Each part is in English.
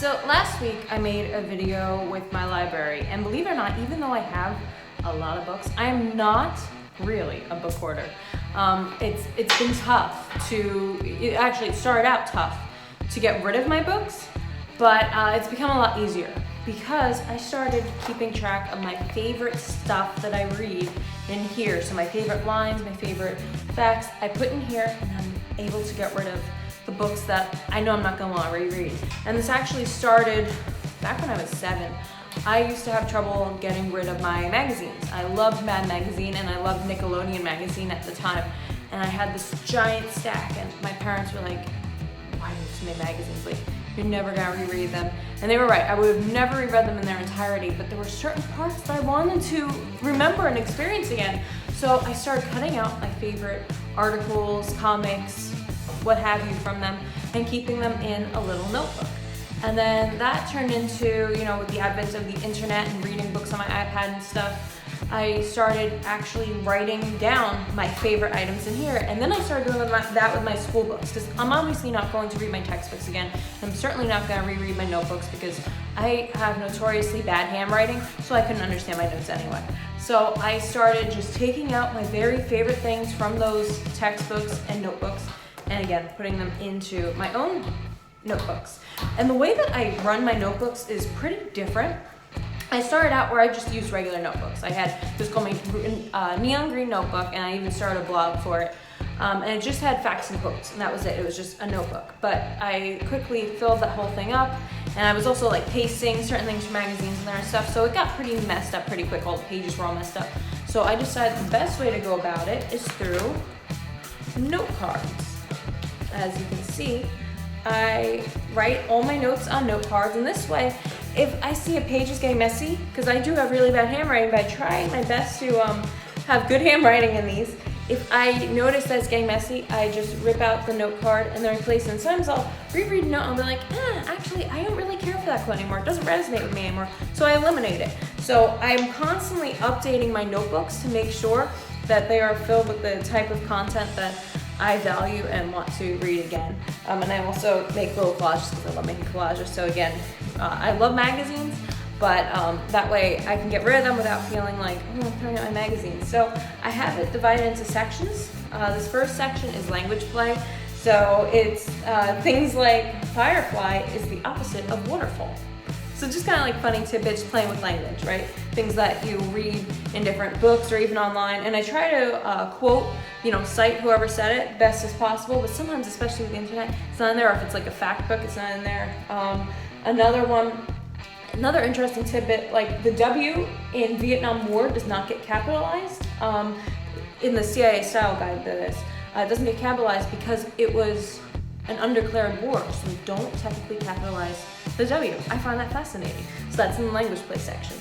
So last week I made a video with my library, and believe it or not, even though I have a lot of books, I am not really a book hoarder. It's been tough it started out tough to get rid of my books, but it's become a lot easier because I started keeping track of my favorite stuff that I read in here. So my favorite lines, my favorite facts, I put in here, and I'm able to get rid of the books that I know I'm not gonna wanna reread. And this actually started back when I was 7. I used to have trouble getting rid of my magazines. I loved Mad Magazine and I loved Nickelodeon Magazine at the time. And I had this giant stack, and my parents were like, why do you have so many magazines? Like, you're never gonna reread them. And they were right, I would have never reread them in their entirety, but there were certain parts that I wanted to remember and experience again. So I started cutting out my favorite articles, comics, what have you from them, and keeping them in a little notebook. And then that turned into, with the advent of the internet and reading books on my iPad and stuff, I started actually writing down my favorite items in here. And then I started doing that with my school books, because I'm obviously not going to read my textbooks again. I'm certainly not going to reread my notebooks because I have notoriously bad handwriting, so I couldn't understand my notes anyway. So I started just taking out my very favorite things from those textbooks and notebooks, and again, putting them into my own notebooks. And the way that I run my notebooks is pretty different. I started out where I just used regular notebooks. I had this called my neon green notebook, and I even started a blog for it. And it just had facts and quotes, and that was it. It was just a notebook. But I quickly filled that whole thing up, and I was also like pasting certain things from magazines in there and stuff, so it got pretty messed up pretty quick. All the pages were all messed up. So I decided the best way to go about it is through note cards. As you can see, I write all my notes on note cards, and this way, if I see a page is getting messy, because I do have really bad handwriting, but I try my best to have good handwriting in these. If I notice that it's getting messy, I just rip out the note card and then replace it. And sometimes I'll reread a note and I'll be like, actually, I don't really care for that quote anymore. It doesn't resonate with me anymore, so I eliminate it. So I'm constantly updating my notebooks to make sure that they are filled with the type of content that I value and want to read again. And I also make little collages because I love making collages. So again, I love magazines, but that way I can get rid of them without feeling like, I'm throwing out my magazines. So I have it divided into sections. This first section is language play. So it's things like Firefly is the opposite of waterfall. So just kind of like funny tidbits playing with language, right? Things that you read in different books or even online. And I try to quote, cite whoever said it best as possible, but sometimes, especially with the internet, it's not in there. Or if it's like a fact book, it's not in there. Another interesting tidbit, like the W in Vietnam War does not get capitalized. In the CIA style guide, that is. It doesn't get capitalized because it was an undeclared war, so we don't technically capitalize the W. I find that fascinating. So that's in the language play section.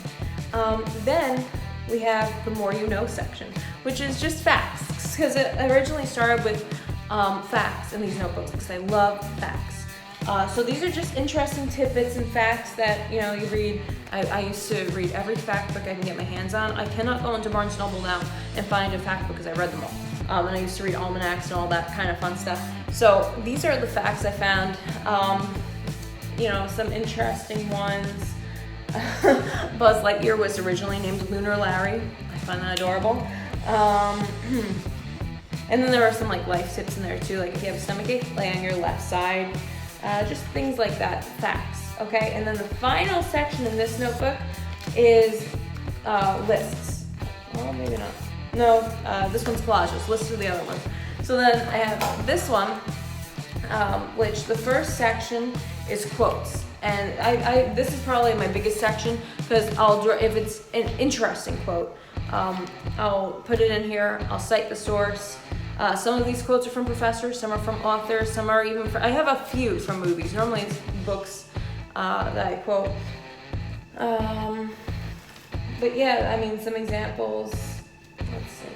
Then we have the more you know section, which is just facts, because it originally started with facts in these notebooks, because I love facts. So these are just interesting tidbits and facts that you read. I used to read every fact book I can get my hands on. I cannot go into Barnes & Noble now and find a fact book because I read them all. And I used to read almanacs and all that kind of fun stuff. So these are the facts I found. Some interesting ones. Buzz Lightyear was originally named Lunar Larry. I find that adorable. And then there are some life tips in there too, like if you have a stomachache, lay on your left side. Just things like that, facts, okay? And then the final section in this notebook is lists. Well, maybe not. No, this one's collages. Lists are the other one. So then I have this one, which the first section is quotes. And this is probably my biggest section because if it's an interesting quote, I'll put it in here. I'll cite the source. Some of these quotes are from professors, some are from authors, some are even I have a few from movies. Normally it's books that I quote. But yeah, some examples. Let's see.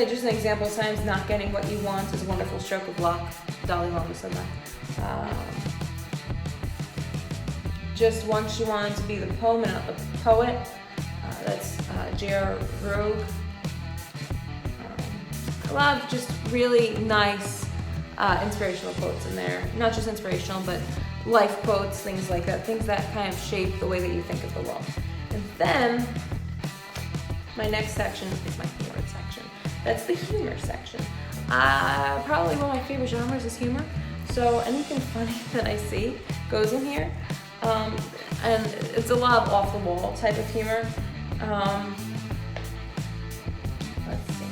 Just an example. Sometimes not getting what you want is a wonderful stroke of luck. Dalai Lama said that. Just once you wanted to be the poem and not the poet. That's J.R. Rogue. a lot of just really nice inspirational quotes in there. Not just inspirational, but life quotes, things like that, things that kind of shape the way that you think of the world. And then my next section is my favorite section. That's the humor section. Probably one of my favorite genres is humor. So anything funny that I see goes in here. And it's a lot of off the wall type of humor. Let's see.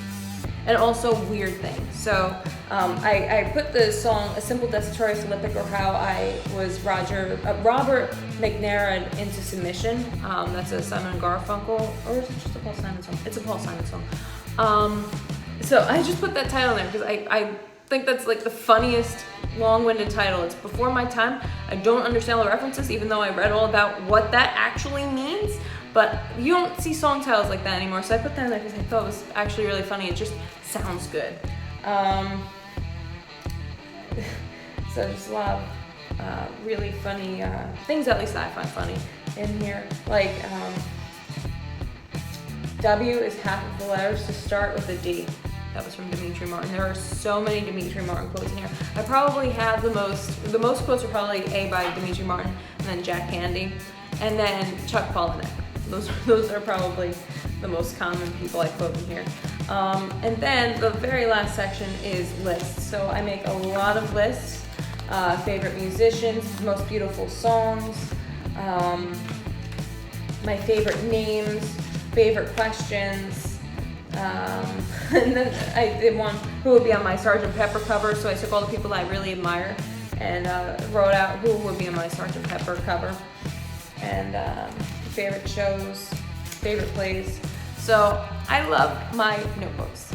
And also weird things. So I put the song A Simple Desultory Philippic, or How I Was Robert McNair into Submission. That's a Simon & Garfunkel, or is it just a Paul Simon song? It's a Paul Simon song. So I just put that title in there because I think that's like the funniest long-winded title. It's before my time. I don't understand all the references, even though I read all about what that actually means. But you don't see song titles like that anymore, so I put that in there because I thought it was actually really funny. It just sounds good. So just a lot of really funny things, at least I find funny in here. Like W is half of the letters to start with a D. That was from Dimitri Martin. There are so many Dimitri Martin quotes in here. I probably have the most quotes are probably A by Dimitri Martin, and then Jack Candy, and then Chuck Palahniuk. Those are probably the most common people I quote in here. And then the very last section is lists. So I make a lot of lists. Favorite musicians, most beautiful songs, my favorite names, favorite questions. And then I did one who would be on my Sgt. Pepper cover, so I took all the people that I really admire and wrote out who would be on my Sgt. Pepper cover, and favorite shows, favorite plays. So I love my notebooks.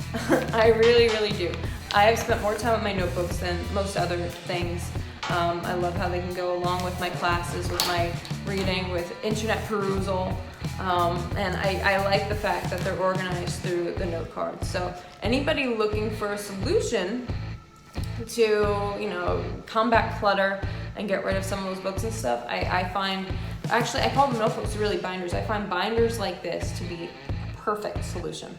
I really, really do. I have spent more time with my notebooks than most other things. I love how they can go along with my classes, with my reading, with internet perusal. And I like the fact that they're organized through the note cards. So anybody looking for a solution to, combat clutter and get rid of some of those books and stuff, I find, actually I call them notebooks, really binders. I find binders like this to be a perfect solution.